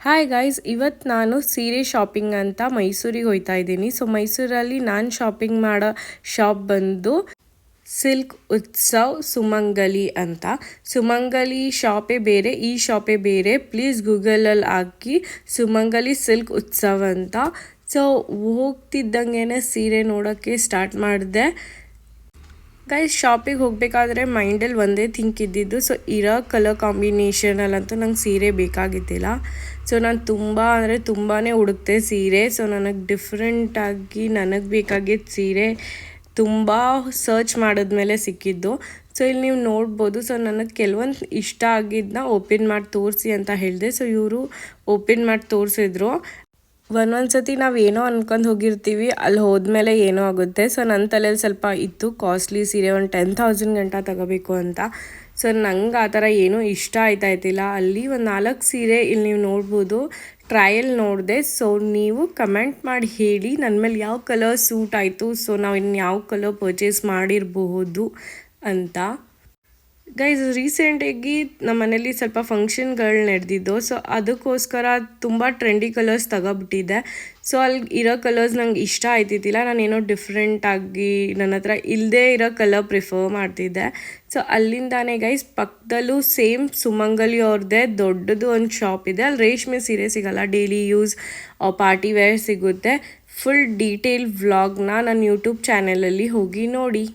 Hi guys, ಇವತ್ತು ನಾನು ಸೀರೆ ಶಾಪಿಂಗ್ ಅಂತ ಮೈಸೂರಿಗೆ ಹೋಗ್ತಾ ಇದ್ದೀನಿ. ಸೊ ಮೈಸೂರಲ್ಲಿ ನಾನು ಶಾಪಿಂಗ್ ಮಾಡೋ ಶಾಪ್ ಬಂದು ಸಿಲ್ಕ್ ಉತ್ಸವ್ ಸುಮಂಗಲಿ ಅಂತ. ಸುಮಂಗಲಿ ಶಾಪೇ ಬೇರೆ, ಈ ಶಾಪೇ ಬೇರೆ. ಪ್ಲೀಸ್ ಗೂಗಲಲ್ಲಿ ಹಾಕಿ ಸುಮಂಗಲಿ ಸಿಲ್ಕ್ ಉತ್ಸವ್ ಅಂತ. ಸೊ ಹೋಗ್ತಿದ್ದಂಗೆ ಸೀರೆ ನೋಡೋಕ್ಕೆ ಸ್ಟಾರ್ಟ್ ಮಾಡಿದೆ. ಗೈಸ್, ಶಾಪಿಗೆ ಹೋಗಬೇಕಾದ್ರೆ ಮೈಂಡಲ್ಲಿ ಒಂದೇ ಥಿಂಕ್ ಇದ್ದಿದ್ದು, ಸೊ ಇರೋ ಕಲರ್ ಕಾಂಬಿನೇಷನಲ್ಲಂತೂ ನಂಗೆ ಸೀರೆ ಬೇಕಾಗಿದ್ದಿಲ್ಲ. ಸೊ ನಾನು ತುಂಬಾ ಹುಡುಕ್ತೆ ಸೀರೆ. ಸೊ ನನಗೆ ಡಿಫ್ರೆಂಟಾಗಿ ನನಗೆ ಬೇಕಾಗಿದ್ದ ಸೀರೆ ತುಂಬ ಸರ್ಚ್ ಮಾಡಿದ್ಮೇಲೆ ಸಿಕ್ಕಿದ್ದು. ಸೊ ಇಲ್ಲಿ ನೀವು ನೋಡ್ಬೋದು. ಸೊ ನನಗೆ ಕೆಲವೊಂದು ಇಷ್ಟ ಆಗಿದ್ದನ್ನ ಓಪನ್ ಮಾಡಿ ತೋರಿಸಿ ಅಂತ ಹೇಳಿದೆ. ಸೊ ಇವರು ಓಪನ್ ಮಾಡಿ ತೋರಿಸಿದ್ರು. ಒಂದೊಂದ್ಸತಿ ನಾವು ಏನೋ ಅನ್ಕೊಂಡು ಹೋಗಿರ್ತೀವಿ, ಅಲ್ಲಿ ಹೋದ್ಮೇಲೆ ಏನೋ ಆಗುತ್ತೆ. ಸೊ ನನ್ನ ತಲೆಯಲ್ಲಿ ಸ್ವಲ್ಪ ಇತ್ತು ಕಾಸ್ಟ್ಲಿ ಸೀರೆ ಒಂದು 10,000 ಗಂಟ ತಗೋಬೇಕು ಅಂತ. ಸೊ ನಂಗೆ ಆ ಥರ ಏನೂ ಇಷ್ಟ ಆಯ್ತಾಯ್ತಿಲ್ಲ. ಅಲ್ಲಿ ಒಂದು 4 ಸೀರೆ ಇಲ್ಲಿ ನೀವು ನೋಡ್ಬೋದು, ಟ್ರಯಲ್ ನೋಡಿದೆ. ಸೊ ನೀವು ಕಮೆಂಟ್ ಮಾಡಿ ಹೇಳಿ ನನ್ನ ಮೇಲೆ ಯಾವ ಕಲರ್ ಸೂಟ್ ಆಯಿತು, ಸೊ ನಾವು ಇನ್ನು ಯಾವ ಕಲರ್ ಪರ್ಚೇಸ್ ಮಾಡಿರಬಹುದು ಅಂತ. ಗೈಸ್, ರೀಸೆಂಟಾಗಿ ನಮ್ಮ ಮನೇಲಿ ಸ್ವಲ್ಪ ಫಂಕ್ಷನ್ಗಳು ನಡೆದಿದ್ದು. ಸೊ ಅದಕ್ಕೋಸ್ಕರ ತುಂಬ ಟ್ರೆಂಡಿ ಕಲರ್ಸ್ ತಗೋಬಿಟ್ಟಿದ್ದೆ. ಸೊ ಅಲ್ಲಿ ಇರೋ ಕಲರ್ಸ್ ನಂಗೆ ಇಷ್ಟ ಆಯ್ತಿದ್ದಿಲ್ಲ. ನಾನೇನೋ ಡಿಫ್ರೆಂಟಾಗಿ ನನ್ನ ಹತ್ರ ಇಲ್ಲದೇ ಇರೋ ಕಲರ್ ಪ್ರಿಫರ್ ಮಾಡ್ತಿದ್ದೆ. ಸೊ ಅಲ್ಲಿಂದಾನೇ ಗೈಸ್, ಪಕ್ಕದಲ್ಲೂ ಸೇಮ್ ಸುಮಂಗಲಿ ಅವ್ರದ್ದೇ ದೊಡ್ಡದು ಒಂದು ಶಾಪ್ ಇದೆ. ಅಲ್ಲಿ ರೇಷ್ಮೆ ಸೀರೆ ಸಿಗೋಲ್ಲ, ಡೈಲಿ ಯೂಸ್ ಪಾರ್ಟಿ ವೇರ್ ಸಿಗುತ್ತೆ. ಫುಲ್ ಡೀಟೇಲ್ ವ್ಲಾಗ್ನ ನನ್ನ ಯೂಟ್ಯೂಬ್ ಚಾನಲಲ್ಲಿ ಹೋಗಿ ನೋಡಿ.